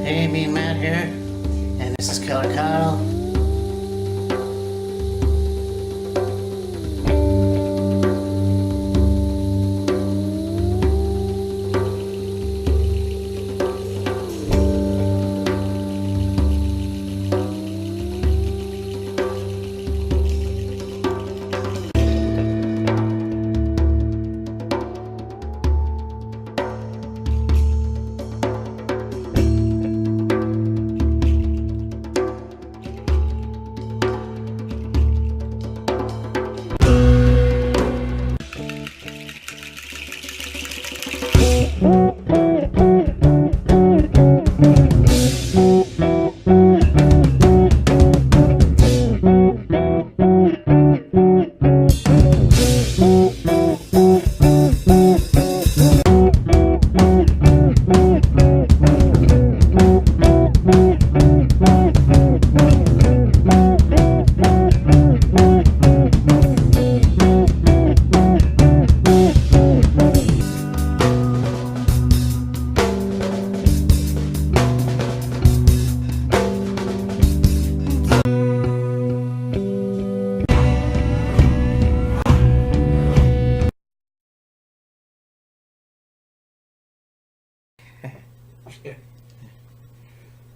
Hey, me and Matt here, and this is Killer Kyle.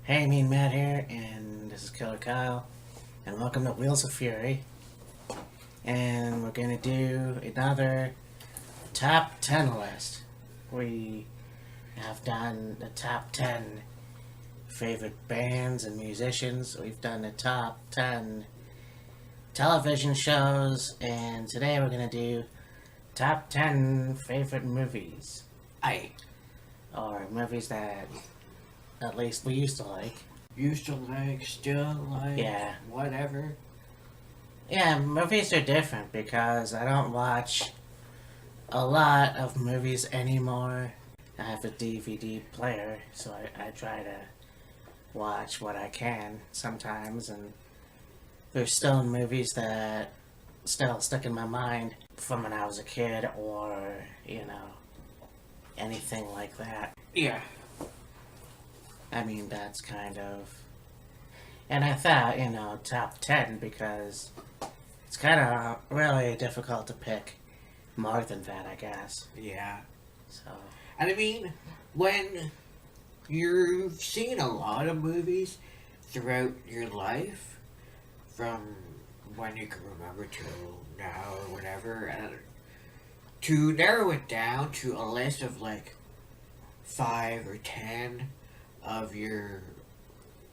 Hey, me and Matt here, and this is Killer Kyle, and welcome to Wheels of Fury. And we're gonna do another top 10 list. We have done the top 10 favorite bands and musicians. We've done the top 10 television shows, and today we're gonna do top 10 favorite movies. Or movies that at least we used to like. Used to like, still like, Yeah. whatever. Yeah, movies are different because I don't watch a lot of movies anymore. I have a DVD player, so I try to watch what I can sometimes, and there's still movies that still stick in my mind from when I was a kid, or, anything like that. Yeah. I mean, that's kind of... And I thought, top 10, because it's kind of really difficult to pick more than that, I guess. Yeah. So... And I mean, when you've seen a lot of movies throughout your life, from when you can remember to now or whatever, and to narrow it down to a list of like 5 or 10 of your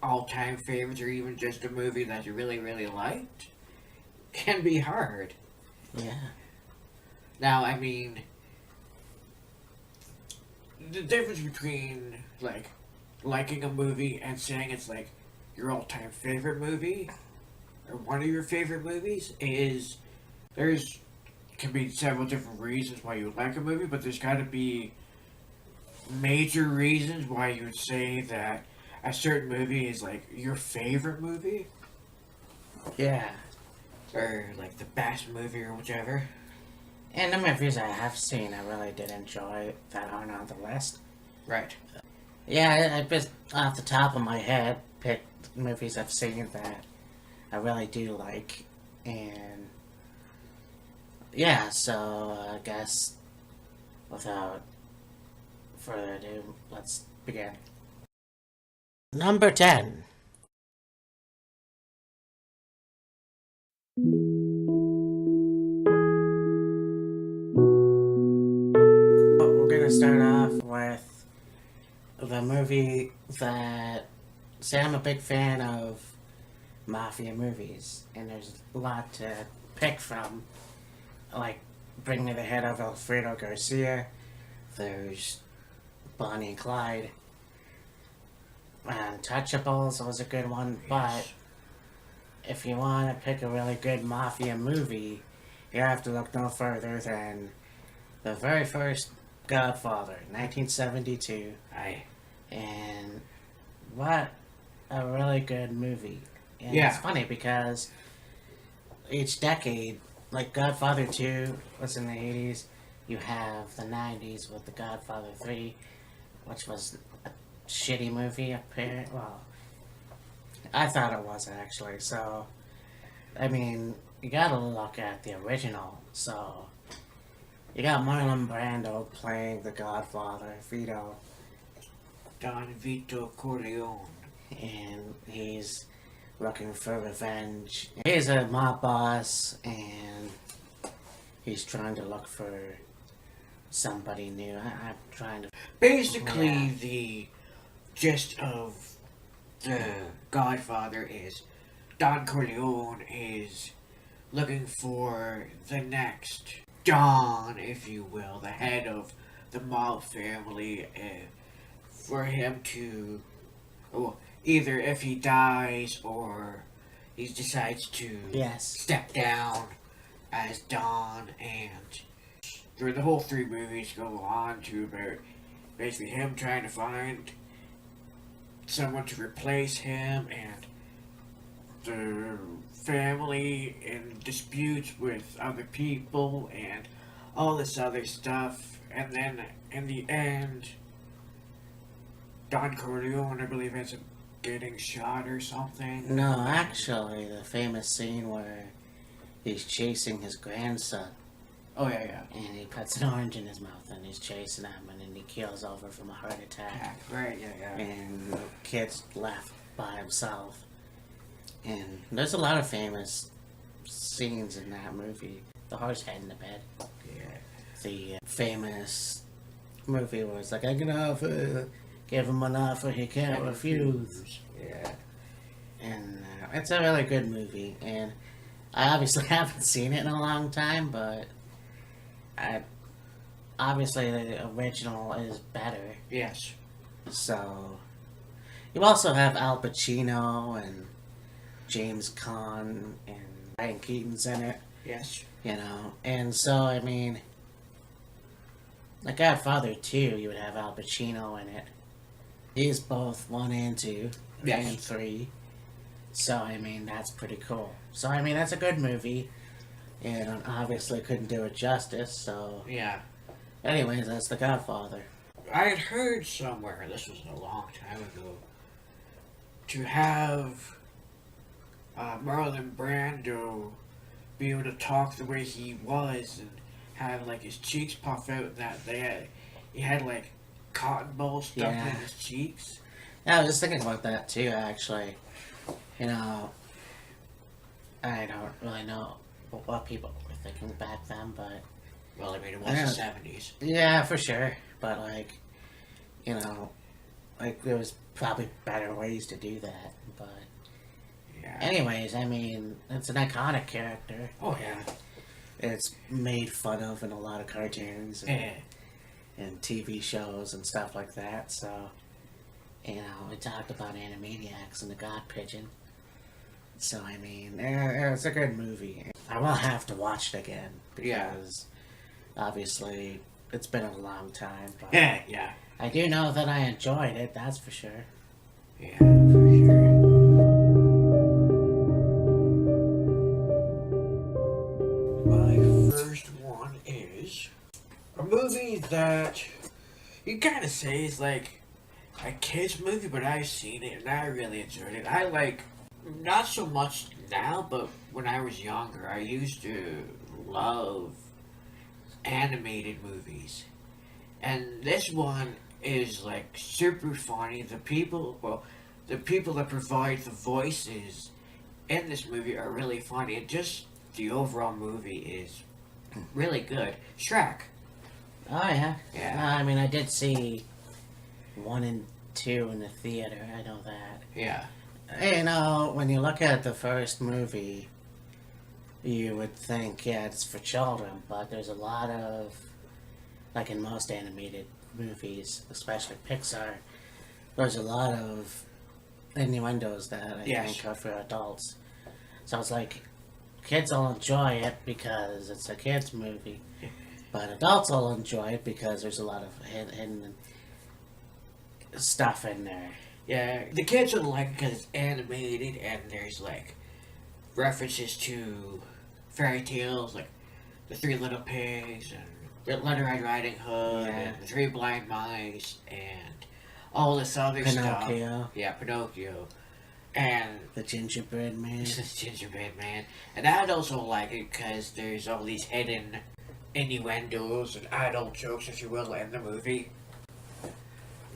all-time favorites, or even just a movie that you really, really liked, can be hard. Yeah. Now, I mean, the difference between, like, liking a movie and saying it's, like, your all-time favorite movie, or one of your favorite movies, is can be several different reasons why you like a movie, but there's got to be major reasons why you would say that a certain movie is like your favorite movie, Yeah. or like the best movie or whichever. And the movies I have seen, I really did enjoy that aren't on the list. Right. Yeah, I just, off the top of my head, picked movies I've seen that I really do like. And yeah, so I guess without further ado, let's begin. Number 10. We're gonna start off with the movie that... Say I'm a big fan of mafia movies, and there's a lot to pick from. Like, Bring Me the Head of Alfredo Garcia. There's Bonnie and Clyde. Untouchables was a good one, but if you want to pick a really good mafia movie, you have to look no further than the very first Godfather, 1972. And what a really good movie. And Yeah. It's funny because each decade, like Godfather 2 was in the 80s, you have the 90s with the Godfather 3, which was shitty movie. Apparently, well, I thought it was actually. So, I mean, you gotta look at the original. So, you got Marlon Brando playing the Godfather, Vito, Don Vito Corleone. and he's looking for revenge. He's a mob boss, and he's trying to look for somebody new. I'm trying to. Basically, Yeah. the gist of the Godfather is Don Corleone is looking for the next Don, if you will, the head of the mob family, for him to, well, either if he dies or he decides to Yes. step down as Don, and through the whole three movies go on to about basically him trying to find someone to replace him, and the family in disputes with other people and all this other stuff, and then in the end Don Corleone, I believe, ends up getting shot or something. No, actually, the famous scene where he's chasing his grandson, Oh yeah. and he puts an orange in his mouth, and he's chasing him, and then he keels over from a heart attack, Right, yeah. and the kid's left by himself. And there's a lot of famous scenes in that movie. The horse head in the bed. Yeah. The famous movie where it's like, I can offer, give him an offer he can't refuse. Yeah. And it's a really good movie. And I obviously haven't seen it in a long time, but obviously the original is better. Yes. So you also have Al Pacino and James Caan and Ryan Keaton's in it, Yes. you know. And so, I mean, The Godfather 2, you would have Al Pacino in it. He's both 1 and 2 Yes. and 3. So, I mean, that's pretty cool. So, I mean, that's a good movie. And obviously couldn't do it justice, so... Yeah. Anyways, that's The Godfather. I had heard somewhere, this was a long time ago, to have Marlon Brando be able to talk the way he was and have like his cheeks puff out, and that he had like cotton balls stuck Yeah. in his cheeks. Yeah, I was just thinking about that too, actually. You know, I don't really know what people were thinking back then, but Well, I mean, it was Yeah. the 70s. yeah, for sure. But like, you know, like there was probably better ways to do that. But Yeah. anyways, I mean, it's an iconic character. Oh, yeah. It's made fun of in a lot of cartoons Yeah. and TV shows and stuff like that. So, you know, we talked about Animaniacs and the God Pigeon. So, I mean, it's a good movie. I will have to watch it again Yeah. because obviously it's been a long time. But Yeah. I do know that I enjoyed it, that's for sure. Yeah, for sure. My first one is a movie that you kind of say is like a kid's movie, but I've seen it and I really enjoyed it. I like, not so much now, but when I was younger, I used to love animated movies. And this one is like super funny. The people that provide the voices in this movie are really funny, and just the overall movie is really good. Shrek. Oh, yeah. Yeah. No, I mean, I did see 1 and 2 in the theater, I know that. Yeah. You know, when you look at the first movie, you would think, yeah, it's for children, but there's a lot of, like in most animated movies, especially Pixar, there's a lot of innuendos that I Yes. think are for adults. So it's like, kids will enjoy it because it's a kid's movie, but adults will enjoy it because there's a lot of hidden stuff in there. Yeah. The kids will like it because it's animated, and there's like references to fairy tales, like the Three Little Pigs and Little Red Riding Hood Yeah. and the Three Blind Mice and all this other stuff. Pinocchio. Yeah, Pinocchio. And The Gingerbread Man. Gingerbread Man. And I'd also like it because there's all these hidden innuendos and adult jokes, if you will, in the movie.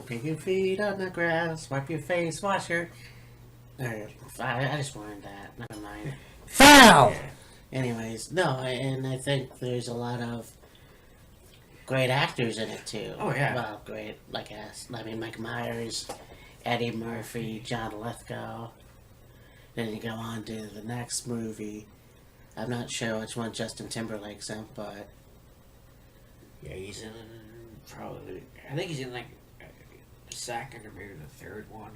Pick your feet on the grass, wipe your face, wash your... I just wanted that. Never mind. Foul! Yeah. Anyways, no, and I think there's a lot of great actors in it too. Oh, yeah. Well, great, Mike Myers, Eddie Murphy, John Lithgow. Then you go on to the next movie. I'm not sure which one Justin Timberlake's in, but... Yeah, he's in probably... I think he's in like the second or maybe the third one.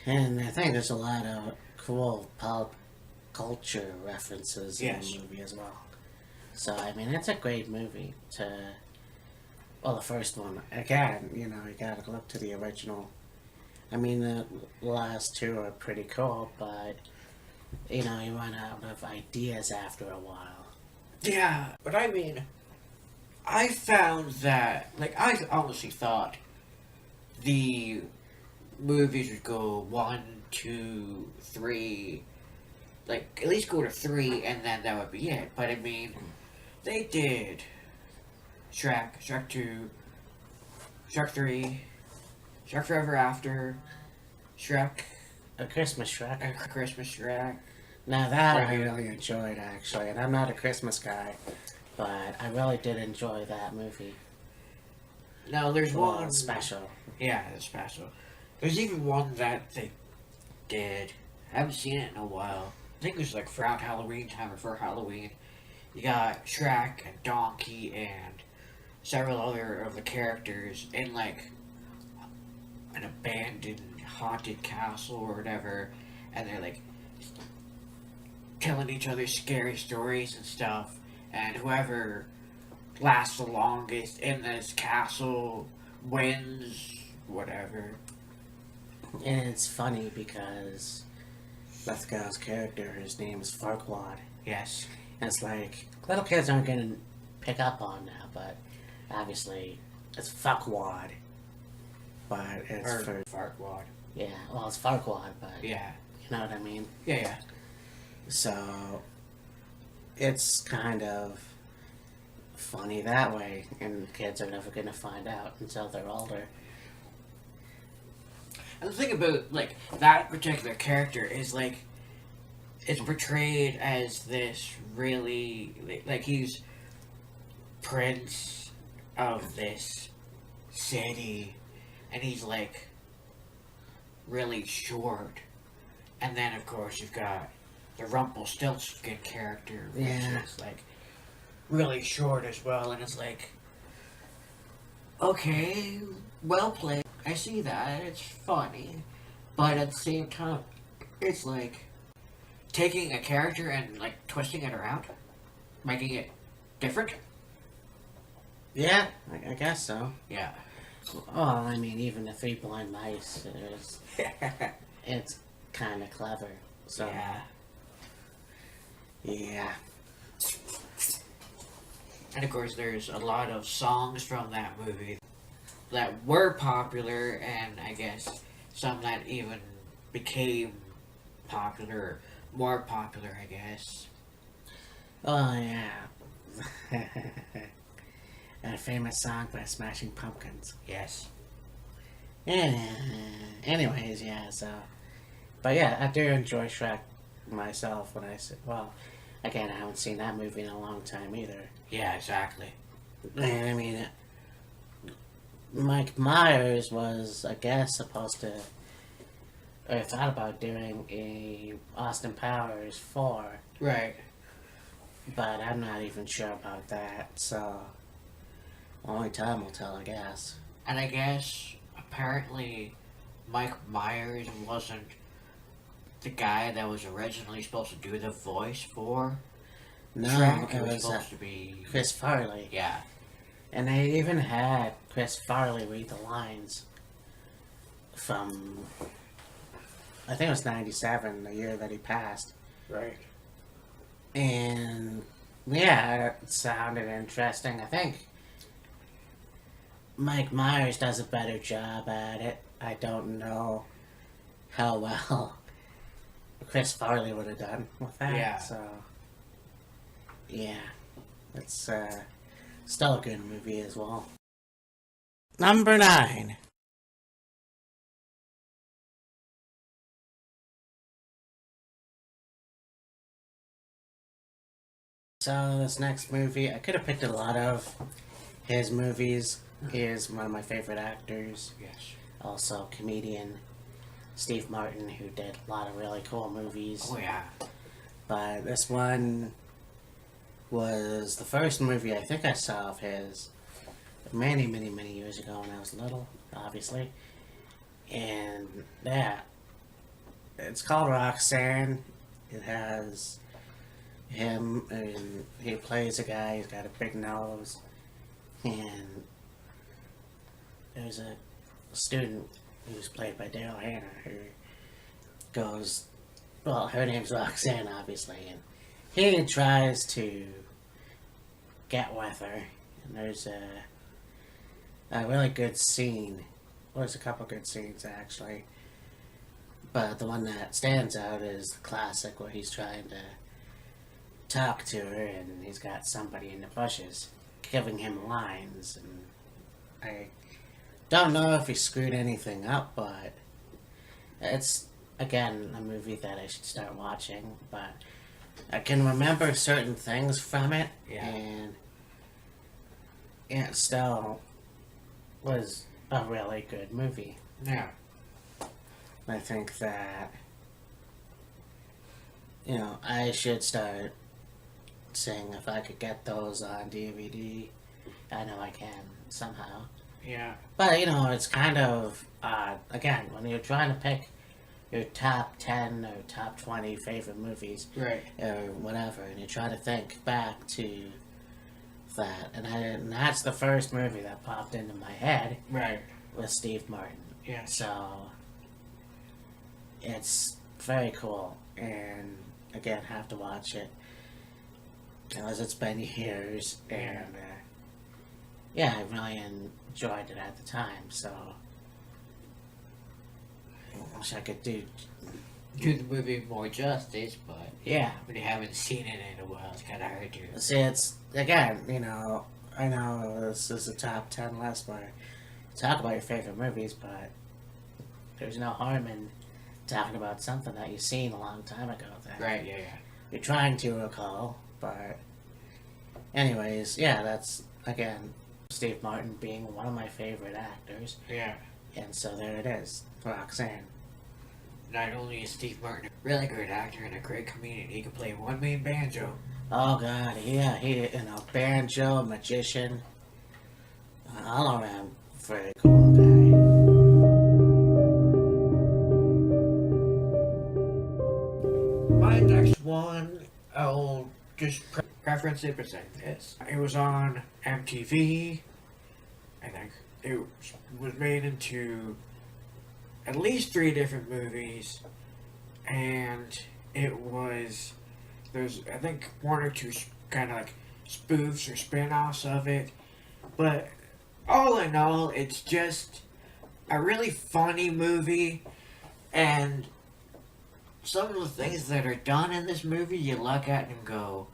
And I think there's a lot of cool pop culture references in the movie as well. So, I mean, it's a great movie well, the first one, again, you gotta look to the original. I mean, the last two are pretty cool, but, you run out of ideas after a while. Yeah, but I mean, I found that, I honestly thought the movies would go 1, 2, 3, at least go to 3, and then that would be it. But I mean, they did Shrek, Shrek 2, Shrek 3, Shrek Forever After, Shrek, A Christmas Shrek. Christmas Shrek. Now that I really enjoyed, actually, and I'm not a Christmas guy, but I really did enjoy that movie. No, there's one special. Yeah, it's special. There's even one that they did. I haven't seen it in a while. I think it was around Halloween time or for Halloween. You got Shrek and Donkey and several other of the characters in an abandoned haunted castle or whatever, and they're telling each other scary stories and stuff, and whoever lasts the longest in this castle wins whatever. And it's funny because Lithgow's character, his name is Farquaad. Yes. And it's little kids aren't going to pick up on that, but obviously it's Farquaad. But it's for Farquaad. Yeah, well, it's Farquaad, but yeah, you know what I mean? Yeah. So it's kind of funny that way, and kids are never going to find out until they're older. And the thing about that particular character is it's portrayed as this really he's prince of this city, and he's really short. And then of course you've got the Rumpelstiltskin character, which is really short as well, and it's okay, well played. I see that, it's funny, but at the same time, it's taking a character and twisting it around, making it different. Yeah, I guess so. Yeah. Well, I mean, even the Three Blind Mice, it's kind of clever. So yeah. And of course, there's a lot of songs from that movie that were popular, and I guess some that even became popular, more popular, I guess. Oh, yeah. A famous song by Smashing Pumpkins. Yes. Yeah. Anyways, yeah, so. But yeah, I do enjoy Shrek myself when I say, well, again, I haven't seen that movie in a long time either. Yeah, exactly. And I mean, Mike Myers was, I guess, supposed to, or thought about doing a Austin Powers 4. Right. But I'm not even sure about that, so only time will tell, I guess. And I guess, apparently, Mike Myers wasn't the guy that was originally supposed to do the voice for Shrek. It was supposed to be Chris Farley. Yeah. And they even had Chris Farley read the lines from, I think it was 97, the year that he passed. Right. And yeah, it sounded interesting. I think Mike Myers does a better job at it. I don't know how well Chris Farley would have done with that. Yeah. So, yeah, it's still a good movie as well. Number 9. So this next movie, I could have picked a lot of his movies. He is one of my favorite actors. Yes. Also comedian Steve Martin, who did a lot of really cool movies. Oh yeah. But this one was the first movie I think I saw of his many, many, many years ago when I was little, obviously. And yeah, it's called Roxanne. It has him, and he plays a guy, he's got a big nose, and there's a student who's played by Daryl Hannah who goes, well, her name's Roxanne, obviously, and he tries to get with her, and there's a really good scene. Well, there's a couple good scenes, actually, but the one that stands out is the classic where he's trying to talk to her, and he's got somebody in the bushes giving him lines, and I don't know if he screwed anything up, but it's, again, a movie that I should start watching, but I can remember certain things from it, Yeah. and it still was a really good movie. Yeah. I think that, you know, I should start seeing if I could get those on DVD. I know I can somehow. Yeah. But, you know, it's kind of odd. Again, when you're trying to pick your top 10 or top 20 favorite movies, Right. or whatever, and you try to think back to that, and that's the first movie that popped into my head Right. with Steve Martin. Yeah. So, it's very cool, and again, have to watch it, because it's been years, and yeah, I really enjoyed it at the time, so I wish I could do the movie more justice, but yeah. when you haven't seen it in a while, it's kind of hard to. See, it's, again, you know, I know this is a top 10 list where you talk about your favorite movies, but there's no harm in talking about something that you've seen a long time ago that Right. Yeah. you're trying to recall, but anyways, yeah, that's, again, Steve Martin being one of my favorite actors, Yeah. and so there it is, Roxanne. Not only is Steve Martin a really great actor and a great comedian, he can play one man banjo. Oh god, yeah, he, you know, banjo, magician, all around very cool guy. My next one, I'll just preference it present this. It was on MTV. I think it was made into at least 3 different movies, and there's I think 1 or 2 kind of like spoofs or spin-offs of it, but all in all, it's just a really funny movie, and some of the things that are done in this movie, you look at and go,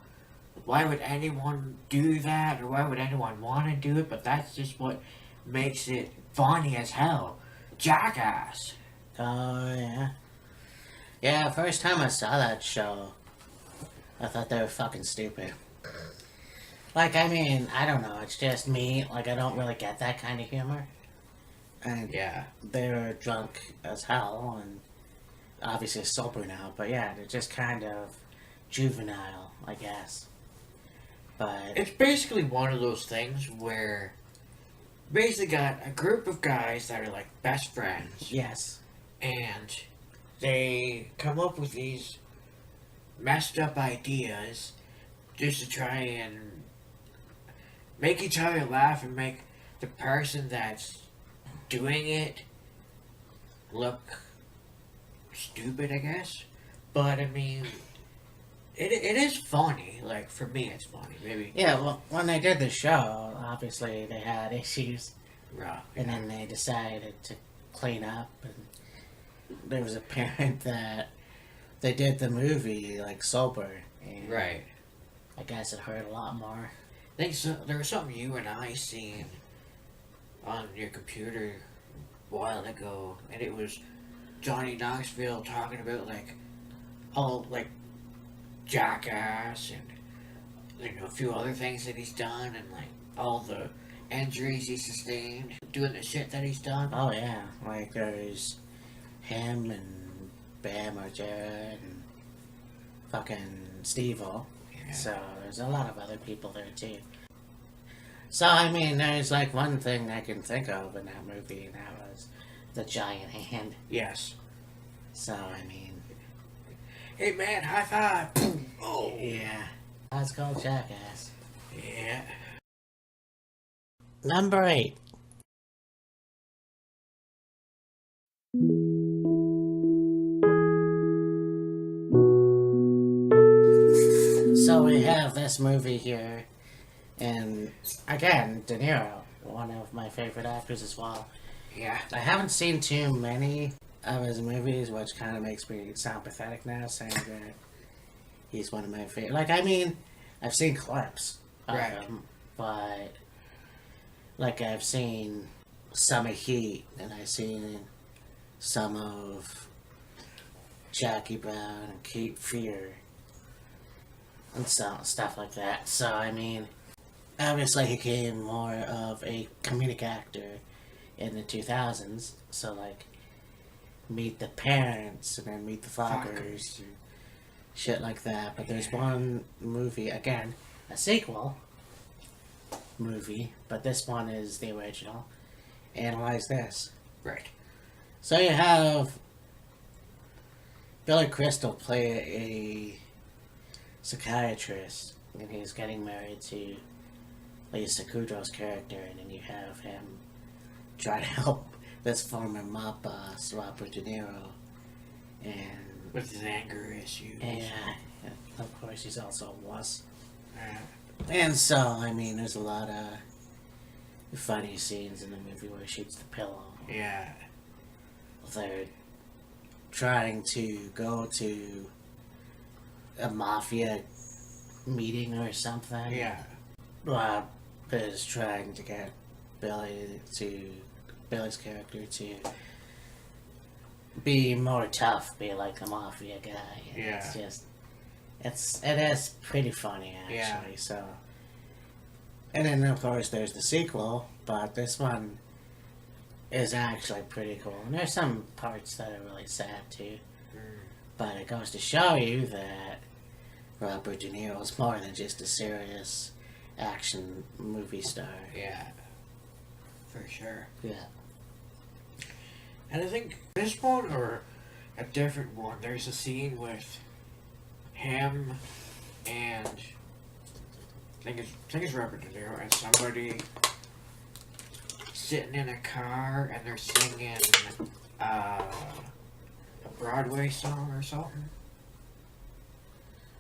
why would anyone do that, or why would anyone want to do it? But that's just what makes it funny as hell. Jackass. Oh, yeah. Yeah, first time I saw that show, I thought they were fucking stupid. Like, I mean, I don't know, it's just me, like, I don't really get that kind of humor. And Yeah. they were drunk as hell, and obviously sober now, but yeah, they're just kind of juvenile, I guess. But, It's basically one of those things where basically got a group of guys that are like best friends, yes. and they come up with these messed up ideas just to try and make each other laugh and make the person that's doing it look stupid, I guess. But I mean, it is funny. Like, for me, it's funny. Maybe. Yeah, well, when they did the show, obviously they had issues Right. And then they decided to clean up, and there was apparent that they did the movie like sober, and Right. I guess it hurt a lot more. I think so, there was something you and I seen on your computer a while ago, and it was Johnny Knoxville talking about like all like Jackass and a few other things that he's done, and like all the injuries he sustained doing the shit that he's done. Oh yeah, like there's him and Bam Margera and fucking Steve-O. Yeah. So there's a lot of other people there too. So I mean, there's like one thing I can think of in that movie, and that was the giant hand. Yes. So I mean, Hey man, high five. Boom. Oh. yeah, that's called Jackass. Yeah. Number 8. So we have this movie here, and again, De Niro, one of my favorite actors as well. Yeah. I haven't seen too many of his movies, which kind of makes me sound pathetic now, saying that he's one of my favorite. Like, I mean, I've seen clips of Right. him, but like I've seen some of Heat, and I've seen some of Jackie Brown and Cape Fear, and so stuff like that. So I mean, obviously he became more of a comedic actor in the 2000s. So like, Meet the Parents and then Meet the Fockers and shit like that. But there's one movie, again, a sequel movie, but this one is the original. Analyze this. Right. So you have Billy Crystal play a psychiatrist, and he's getting married to Lisa Kudrow's character, and then you have him try to help this former mob boss, Robert De Niro, and With his anger issues. of course he's also a wuss. Yeah. And so, I mean, there's a lot of funny scenes in the movie where he shoots the pillow. Yeah. They're trying to go to a mafia meeting or something. Yeah. Rob is trying to get Billy's character to be more tough, be like the mafia guy. And Yeah. It's just, it is pretty funny actually. Yeah. So, and then of course there's the sequel, but this one is actually pretty cool. And there's some parts that are really sad too. But it goes to show you that Robert De Niro is more than just a serious action movie star. Yeah. For sure. Yeah. And I think this one or a different one, there's a scene with him and I think it's Robert De Niro and somebody sitting in a car and they're singing a Broadway song or something.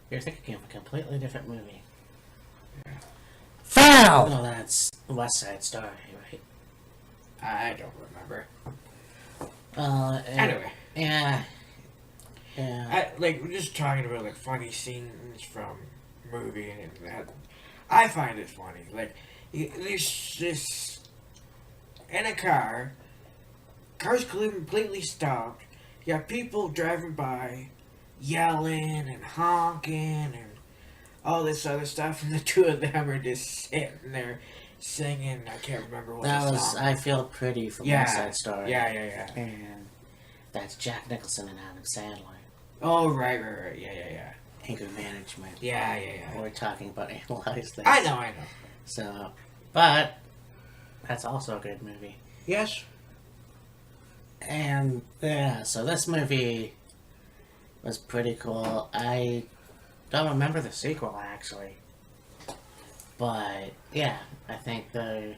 You're thinking of a completely different movie. Yeah. Foul! No, that's West Side Story, right? I don't remember. Anyway. Anyway. Yeah. We're just talking about like funny scenes from movie and that. I find it funny. Like, there's this in a car's completely stopped. You have people driving by, yelling and honking and all this other stuff, and the two of them are just sitting there singing. I can't remember what That the was song I Feel Pretty from West Side Story. Yeah. And that's Jack Nicholson and Adam Sandler. Oh, right. Yeah. Anger Management. Yeah. We're talking about Analyze This. I know. So, but that's also a good movie. Yes. And yeah, so this movie was pretty cool. I don't remember the sequel actually, but yeah, I think they're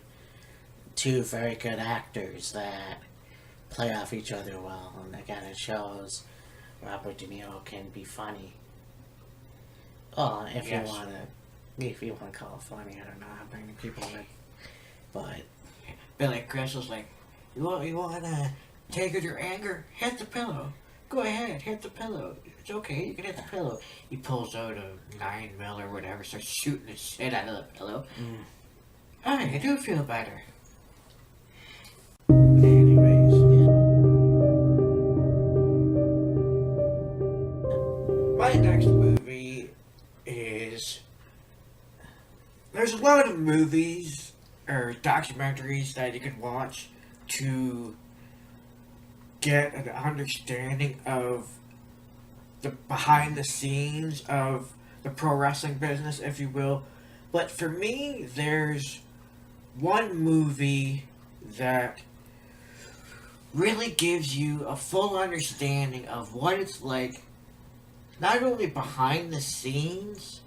two very good actors that play off each other well, and again, it shows Robert De Niro can be funny. Oh, if Yes. you want to call it funny, I don't know how many people would, but Billy Crystal's like, you wanna take out your anger? Hit the pillow. Go ahead, hit the pillow. It's okay, you can hit the pillow. He pulls out a 9mm or whatever, starts shooting the shit out of the pillow. I do feel better. Anyways, My next movie is... There's a lot of movies or documentaries that you can watch to get an understanding of the behind the scenes of the pro wrestling business, if you will. But for me, there's one movie that really gives you a full understanding of what it's like, not only behind the scenes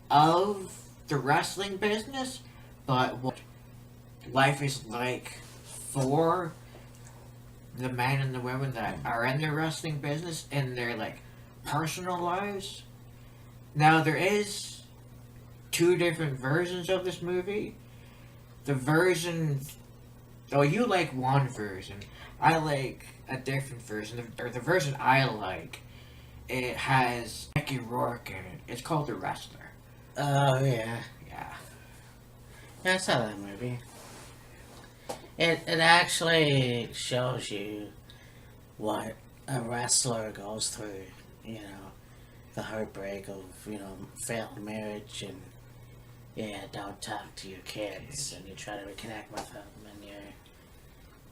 of the wrestling business, but what life is like for the men and the women that are in the wrestling business in their like personal lives. Now there is two different versions of this movie. The version, oh, you like one version. I like a different version. Or the version I like, it has Mickey Rourke in it. It's called The Wrestler. oh yeah, Yeah. I saw that movie. It actually shows you what a wrestler goes through. You know, the heartbreak of failed marriage, and don't talk to your kids, and you try to reconnect with them, and you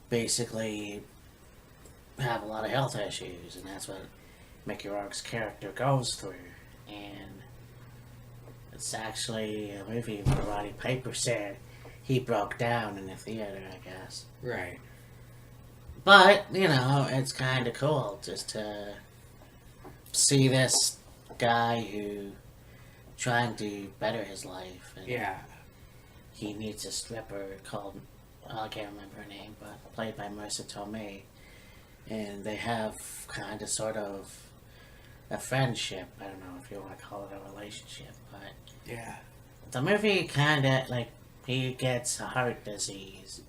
basically have a lot of health issues, and that's what Mickey Rourke's character goes through. And it's actually a movie where Roddy Piper said he broke down in the theater, I guess. Right. But, it's kind of cool just to see this guy who trying to better his life. And Yeah. he meets a stripper called, I can't remember her name, but played by Marissa Tomei. And they have kind of sort of a friendship. I don't know if you want to call it a relationship, but Yeah. the movie kind of, he gets a heart disease.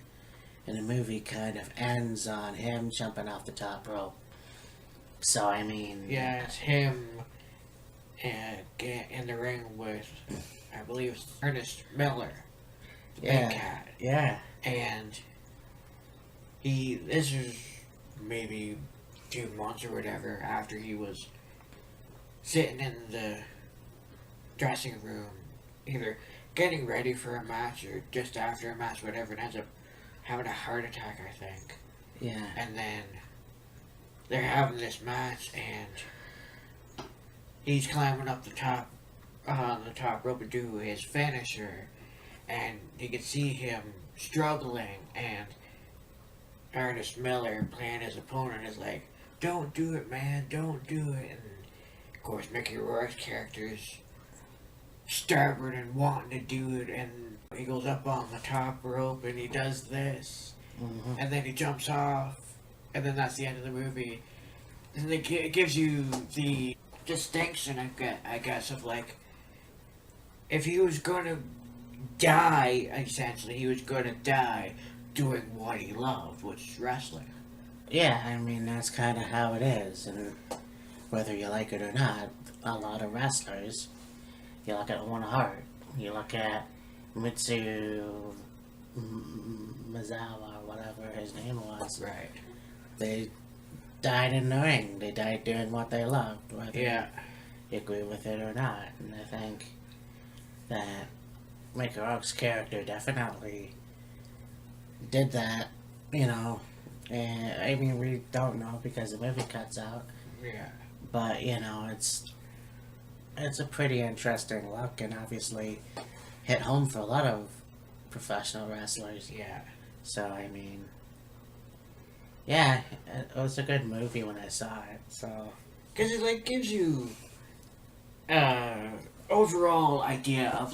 And the movie kind of ends on him jumping off the top rope. So, I mean... Yeah, it's him in the ring with, I believe it's Ernest Miller, the big cat. Yeah. And this is maybe 2 months or whatever after he was sitting in the dressing room, either getting ready for a match or just after a match, whatever, and ends up having a heart attack, I think. Yeah. And then they're having this match, and he's climbing up the top rope to do his finisher, and you can see him struggling, and Ernest Miller, playing his opponent, is like, "Don't do it, man, don't do it." And of course, Mickey Rourke's character's stubborn and wanting to do it, and he goes up on the top rope and he does this, and then he jumps off, and then that's the end of the movie. And it gives you the distinction, I guess, of like, if he was going to die, essentially, he was going to die doing what he loved, which is wrestling. Yeah, I mean, that's kind of how it is. And whether you like it or not, a lot of wrestlers, you look at Owen Hart, you look at Mitsu Mizawa, or whatever his name was. Right. They died in the ring. They died doing what they loved, whether you agree with it or not. And I think that Mickey Rourke's character definitely did that, and I mean, we don't know because the movie cuts out. Yeah. But, it's a pretty interesting look, and obviously hit home for a lot of professional wrestlers. Yeah. So, I mean, yeah, it was a good movie when I saw it, so... Because it, gives you overall idea of,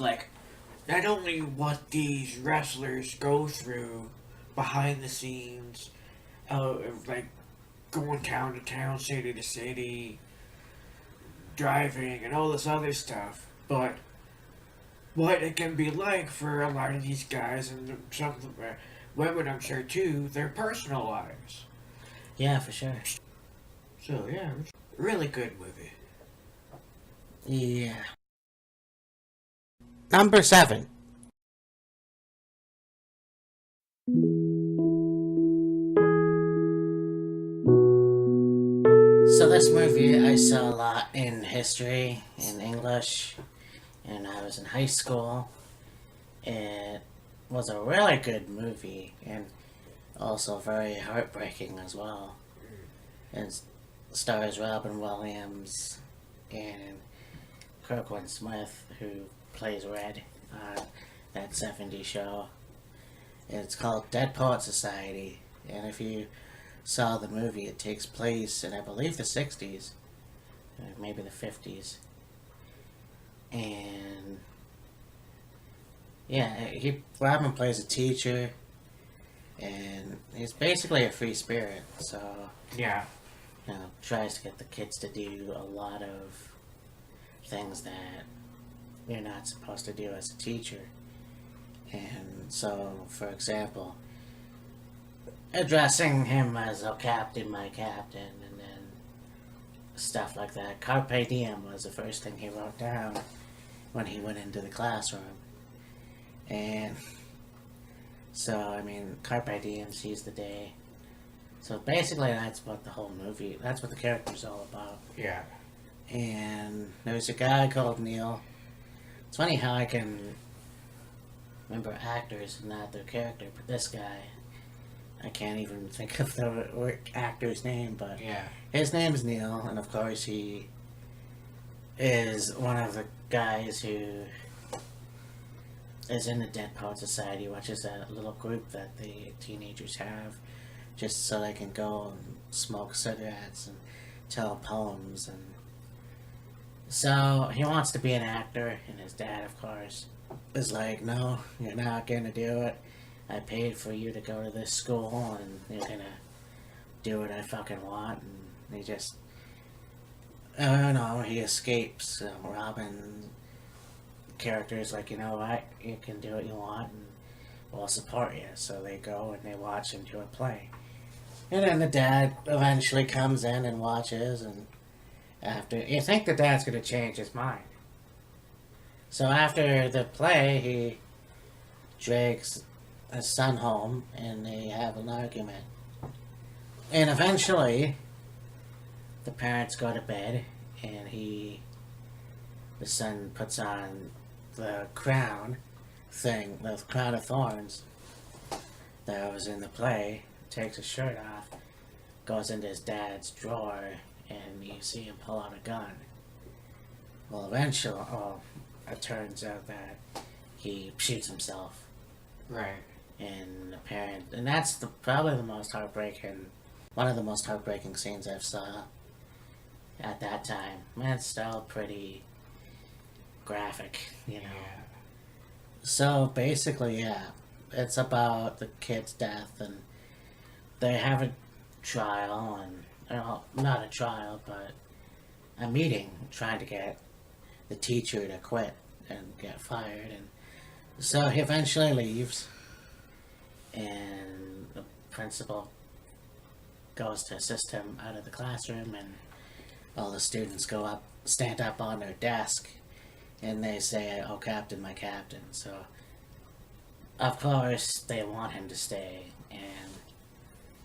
not only what these wrestlers go through behind the scenes, of, going town to town, city to city, driving, and all this other stuff, but what it can be like for a lot of these guys, and women, I'm sure too, their personal lives. Yeah, for sure. So yeah, really good movie. Yeah. Number 7. So this movie I saw a lot in history, in English, and I was in high school. It was a really good movie and also very heartbreaking as well. It stars Robin Williams and Kirkland Smith, who plays Red on that 70s show. It's called Dead Poet Society, and if you saw the movie, it takes place in, I believe, the 60s, maybe the 50s. And yeah, Robin plays a teacher, and he's basically a free spirit. So Yeah. tries to get the kids to do a lot of things that you're not supposed to do as a teacher. And so, for example, addressing him as "oh captain, my captain," and then stuff like that. Carpe diem was the first thing he wrote down when he went into the classroom. And so, I mean, carpe diem, seize the day. So basically, that's what the whole movie, that's what the character's all about. Yeah. And there's a guy called Neil. It's funny how I can remember actors and not their character, but this guy, I can't even think of the actor's name, but Yeah. his name's Neil, and of course he is one of the guys who is in the Dead Poet Society, which is a little group that the teenagers have just so they can go and smoke cigarettes and tell poems. And so he wants to be an actor, and his dad, of course, is like, no, you're not going to do it. I paid for you to go to this school, and you're going to do what I fucking want. And he just, oh no, he escapes. Robin character is like, you know what, you can do what you want, and we'll support you. So they go and they watch him do a play. And then the dad eventually comes in and watches, and after, you think the dad's going to change his mind. So after the play, he drags his son home, and they have an argument. And eventually, the parents go to bed, and the son puts on the crown thing, the crown of thorns that was in the play, takes his shirt off, goes into his dad's drawer, and you see him pull out a gun. Well, eventually, it turns out that he shoots himself. Right. And the parent, and that's probably the most heartbreaking, one of the most heartbreaking scenes I've saw at that time. Man, it's still pretty graphic, you know. Yeah. So basically, yeah, it's about the kid's death, and they have a trial, and well, not a trial, but a meeting trying to get the teacher to quit and get fired, and so he eventually leaves, and the principal goes to assist him out of the classroom, and all the students stand up on their desk, and they say, "Oh, captain, my captain." So, of course, they want him to stay, and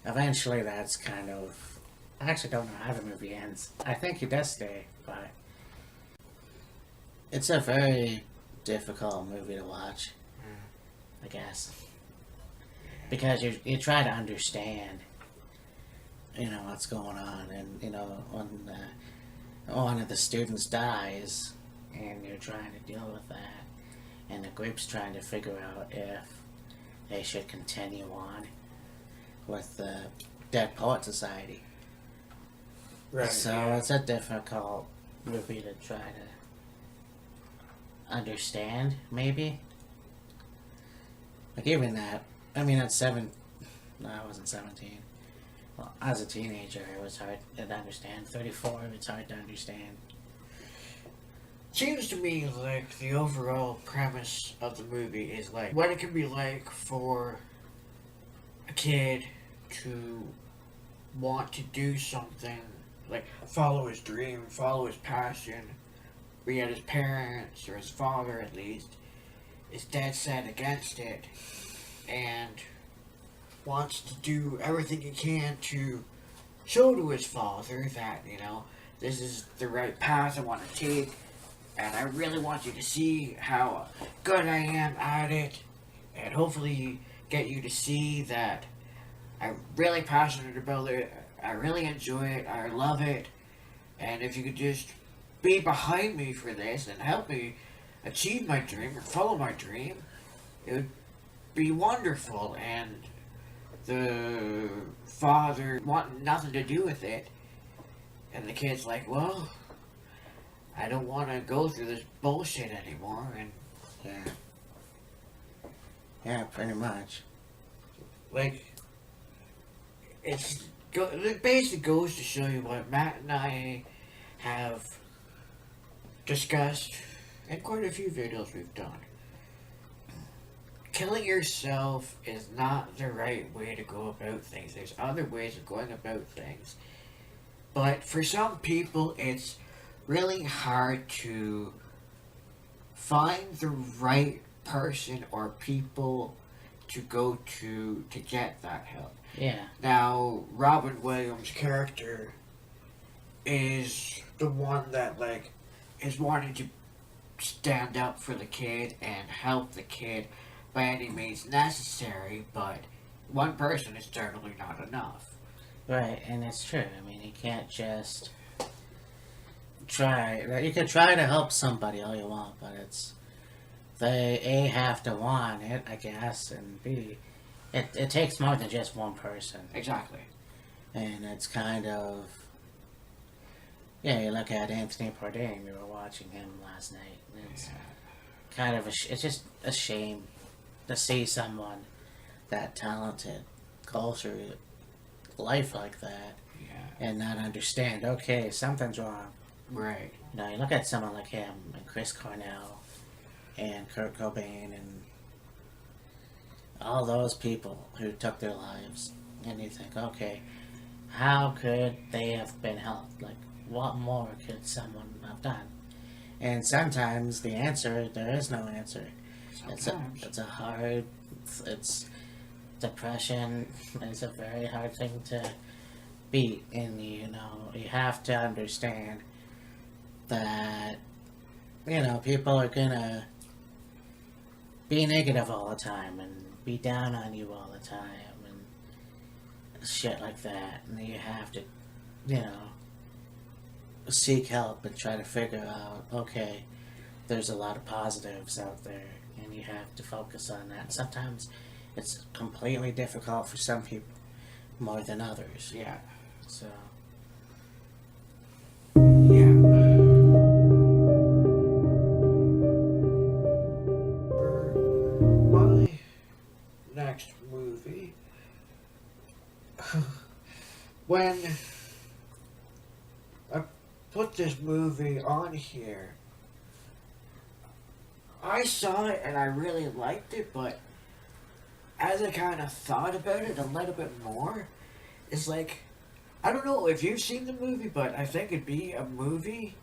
eventually that's kind of, I actually don't know how the movie ends. I think he does stay, but it's a very difficult movie to watch, I guess, because you try to understand, what's going on, and when one of the students dies, and you're trying to deal with that, and the group's trying to figure out if they should continue on with the Dead Poet Society. Right. So yeah. it's a difficult movie to try to understand, maybe. Like even that, I mean, at no, I wasn't 17. Well, as a teenager, it was hard to understand. 34, it's hard to understand. Seems to me like the overall premise of the movie is like what it can be like for a kid to want to do something, like follow his dream, follow his passion, be it his parents or his father at least, is dead set against it and wants to do everything he can to show to his father that, this is the right path I want to take, and I really want you to see how good I am at it, and hopefully get you to see that I'm really passionate about it, I really enjoy it, I love it, and if you could just be behind me for this and help me achieve my dream or follow my dream, it would be wonderful. And the father wanting nothing to do with it, and the kid's like, well, I don't want to go through this bullshit anymore. And Yeah. Yeah, pretty much. like, it basically goes to show you what Matt and I have discussed in quite a few videos we've done. Killing yourself is not the right way to go about things. There's other ways of going about things. But for some people, it's really hard to find the right person or people to go to get that help. Yeah. Now, Robin Williams' character is the one that, is wanting to stand up for the kid and help the kid by any means necessary, but one person is certainly not enough. Right, and it's true. I mean, you can't just try. You can try to help somebody all you want, but they A, have to want it, I guess, and B, it takes more than just one person. Exactly. And it's kind of, you look at Anthony Bourdain. We were watching him last night. And it's kind of it's just a shame to see someone that talented go through life like that and not understand. Okay, something's wrong. Right. You look at someone like him and Chris Cornell and Kurt Cobain and all those people who took their lives, and you think, okay, how could they have been helped? Like, what more could someone have done? And sometimes the answer, there is no answer. Sometimes. It's a hard, it's depression. It's a very hard thing to beat, and you have to understand that people are gonna be negative all the time and be down on you all the time and shit like that, and you have to seek help and try to figure out, okay, there's a lot of positives out there, and you have to focus on that. Sometimes it's completely difficult for some people more than others. Yeah. So Yeah. For my next movie, when I put this movie on here, I saw it and I really liked it, but as I kind of thought about it a little bit more, it's like, I don't know if you've seen the movie, but I think it'd be a movie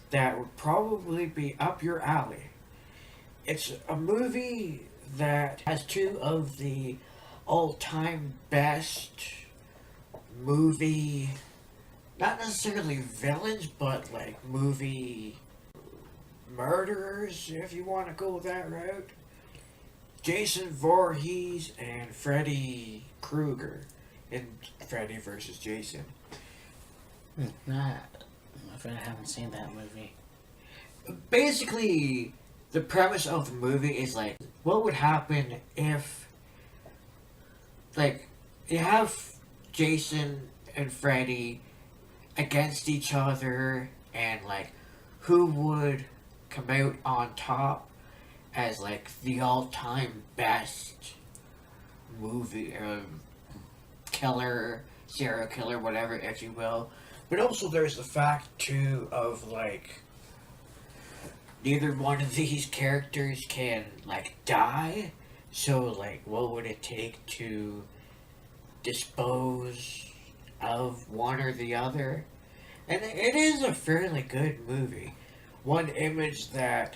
that would probably be up your alley. It's a movie that has two of the all-time best movie, not necessarily villains, but like movie murderers, if you want to go that route. Jason Voorhees and Freddy Krueger in Freddy vs. Jason. I'm afraid I haven't seen that movie. Basically, the premise of the movie is like, what would happen if, like, you have Jason and Freddy against each other, and like, who would come out on top as like the all-time best movie killer, serial killer, whatever, if you will. But also there's the fact too of like, neither one of these characters can like die, so like, what would it take to dispose of one or the other. And it is a fairly good movie. One image that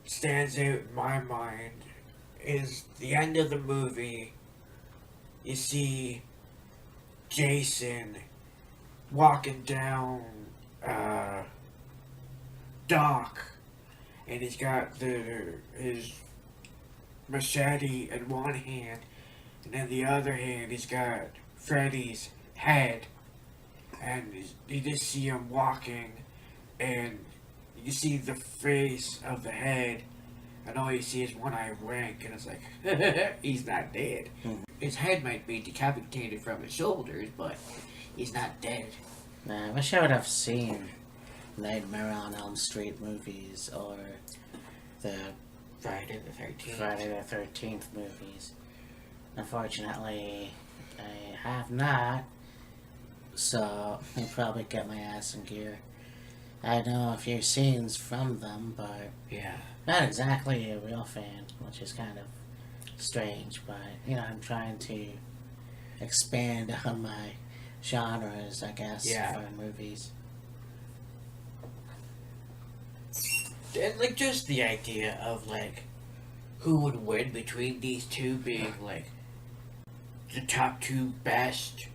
stands out in my mind is the end of the movie. You see Jason walking down dock, and he's got his machete in one hand, and in the other hand he's got Freddy's head, and you just see him walking, and you see the face of the head, and all you see is one eye wink, and it's like, he's not dead. His head might be decapitated from his shoulders, but he's not dead. I wish I would have seen Nightmare on Elm Street movies or the Friday the 13th. Friday the 13th movies. Unfortunately, I have not, so I'll probably get my ass in gear. I know a few scenes from them, but Yeah. not exactly a real fan, which is kind of strange, but, you know, I'm trying to expand on my genres, I guess, Yeah. for movies. And like just the idea of like who would win between these two being like the top two best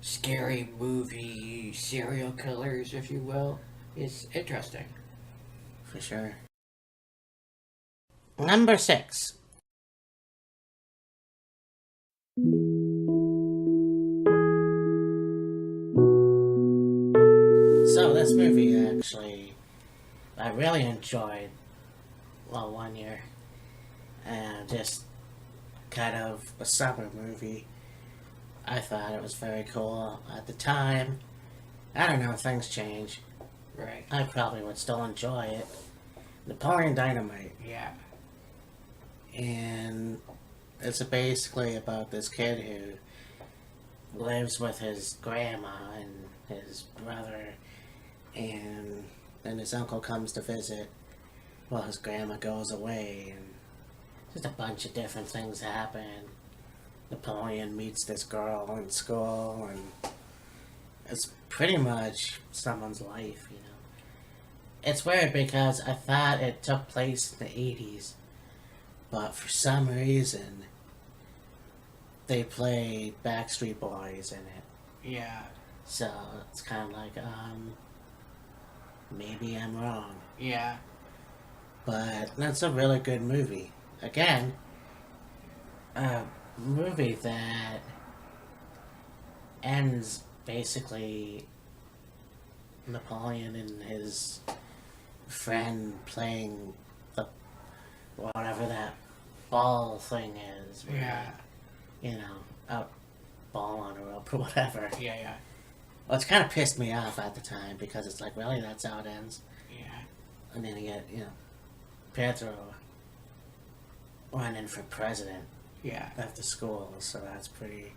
scary movie serial killers, if you will, is interesting. For sure. Number 6. So this movie actually, I really enjoyed, well, one year, and just kind of a summer movie. I thought it was very cool at the time. I don't know, things change. Right. I probably would still enjoy it. Napoleon Dynamite. Yeah. And it's basically about this kid who lives with his grandma and his brother, and then his uncle comes to visit while his grandma goes away, and just a bunch of different things happen. Napoleon meets this girl in school, and it's pretty much someone's life, you know. It's weird because I thought it took place in the 80s, but for some reason, they play Backstreet Boys in it. Yeah. So it's kind of like, maybe I'm wrong. Yeah. But that's a really good movie. Again, a movie that ends basically Napoleon and his friend playing the whatever that ball thing is. Where, Yeah. you know, a ball on a rope or whatever. Yeah. Well, it's kind of pissed me off at the time because it's like, really, that's how it ends? Yeah. And then you get, you know, Pedro running for president Yeah. after school, so that's pretty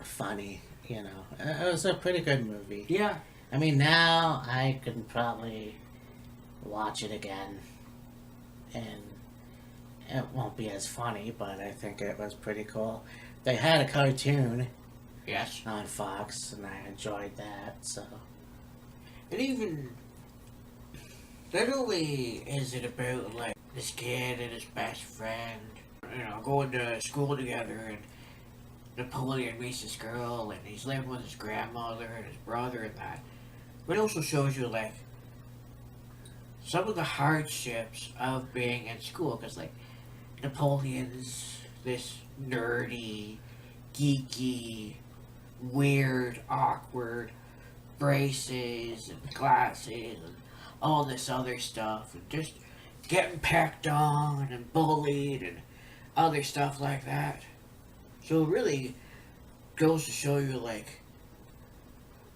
funny, you know. It was a pretty good movie. Yeah. I mean, now I could probably watch it again, and it won't be as funny, but I think it was pretty cool. They had a cartoon Yes. on Fox, and I enjoyed that, so. And even not only is it about like this kid and his best friend, you know, going to school together, and Napoleon meets this girl, and he's living with his grandmother and his brother and that, but it also shows you like some of the hardships of being in school, because like Napoleon's this nerdy, geeky, weird, awkward braces and glasses and all this other stuff, and just getting pecked on and bullied and other stuff like that. So it really goes to show you, like,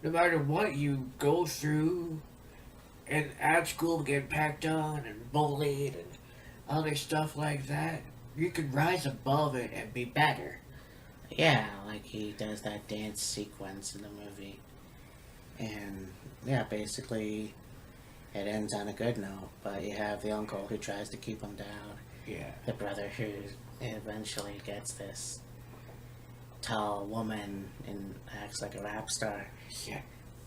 no matter what you go through and at school getting pecked on and bullied and other stuff like that, you can rise above it and be better. Yeah, like he does that dance sequence in the movie. And, yeah, basically it ends on a good note, but you have the uncle who tries to keep him down. Yeah. The brother who eventually gets this tall woman and acts like a rap star. Yeah.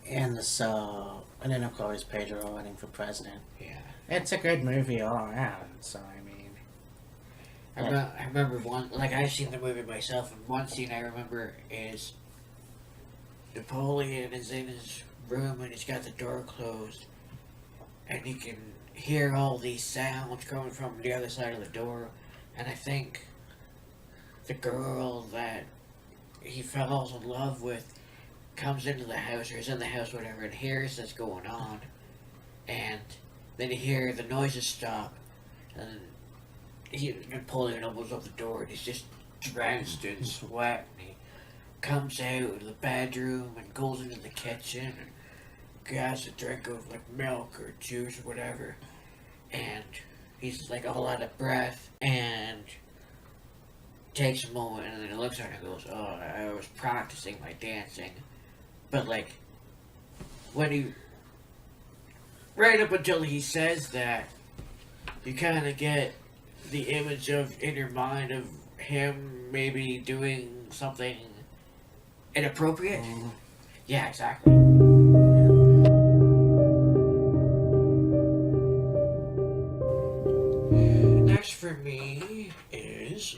And and then of course Pedro running for president. Yeah. It's a good movie all around. So I mean, I remember one, like I've seen the movie myself, and one scene I remember is Napoleon is in his room and he's got the door closed, and he can hear all these sounds coming from the other side of the door, and I think the girl that he falls in love with comes into the house, or is in the house, whatever, and hears this going on, and then you hear the noises stop, and Napoleon opens up the door, and he's just drenched in sweat, and he comes out of the bedroom and goes into the kitchen and grabs a drink of like milk or juice or whatever, and he's like all out of breath, and takes a moment, and then he looks at her and goes, "Oh, I was practicing my dancing." But like, when he, right up until he says that, you kind of get the image in your mind of him maybe doing something inappropriate. Yeah, exactly. Next for me is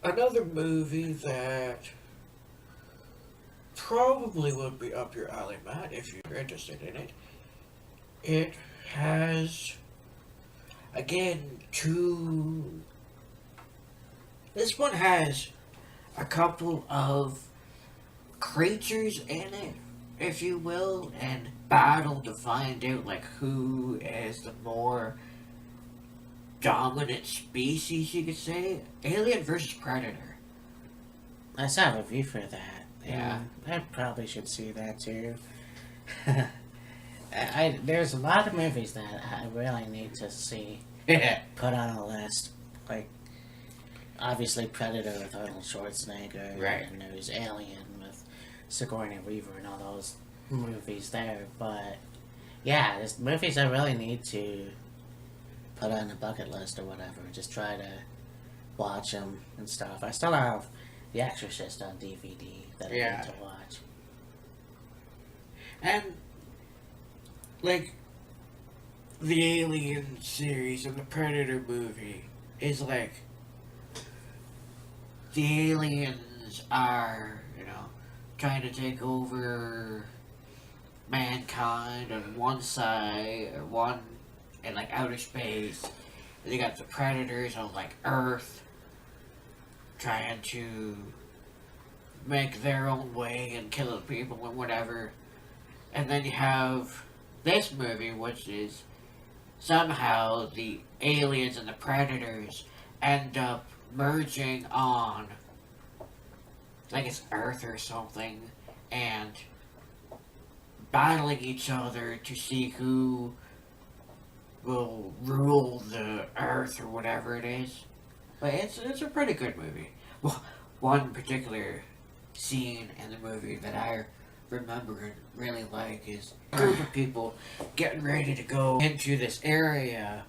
another movie that probably would be up your alley, Matt, if you're interested in it. It has, again, this one has a couple of creatures in it, if you will, and battle to find out, like, who is the more dominant species, you could say. Alien versus Predator. I saw a review for that. Yeah. I probably should see that too. There's a lot of movies that I really need to see put on a list. Like, obviously Predator with Arnold Schwarzenegger, right, and there's Alien with Sigourney Weaver and all those movies there. But yeah, there's movies I really need to put on a bucket list or whatever. Just try to watch them and stuff. I still have The Exorcist on DVD that I need to watch. And, like, the Alien series and the Predator movie is like, the aliens are, trying to take over mankind on one side, or one in, like, outer space. And you got the Predators on, like, Earth, trying to make their own way and kill people and whatever. And then you have this movie, which is somehow the aliens and the predators end up merging on, like it's Earth or something, and battling each other to see who will rule the Earth or whatever it is. But it's a pretty good movie. Well, one particular scene in the movie that I remember and really like is a group of people getting ready to go into this area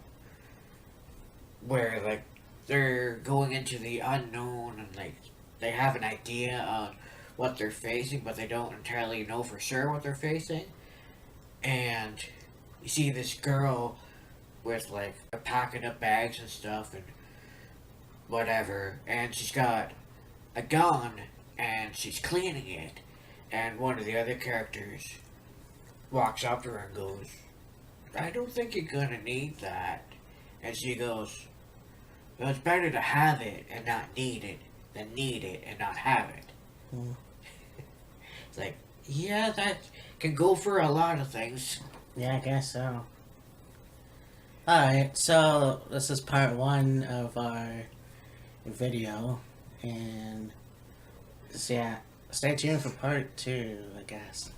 where, like, they're going into the unknown, and, like, they have an idea on what they're facing, but they don't entirely know for sure what they're facing. And you see this girl with, like, packing up bags and stuff and whatever, and she's got a gun and she's cleaning it, and one of the other characters walks up to her and goes, "I don't think you're gonna need that." And she goes, "Well, it's better to have it and not need it than need it and not have it." It's like, yeah, that can go for a lot of things. Yeah, I guess so. Alright, so this is part 1 of our video, and so yeah, stay tuned for part 2, I guess.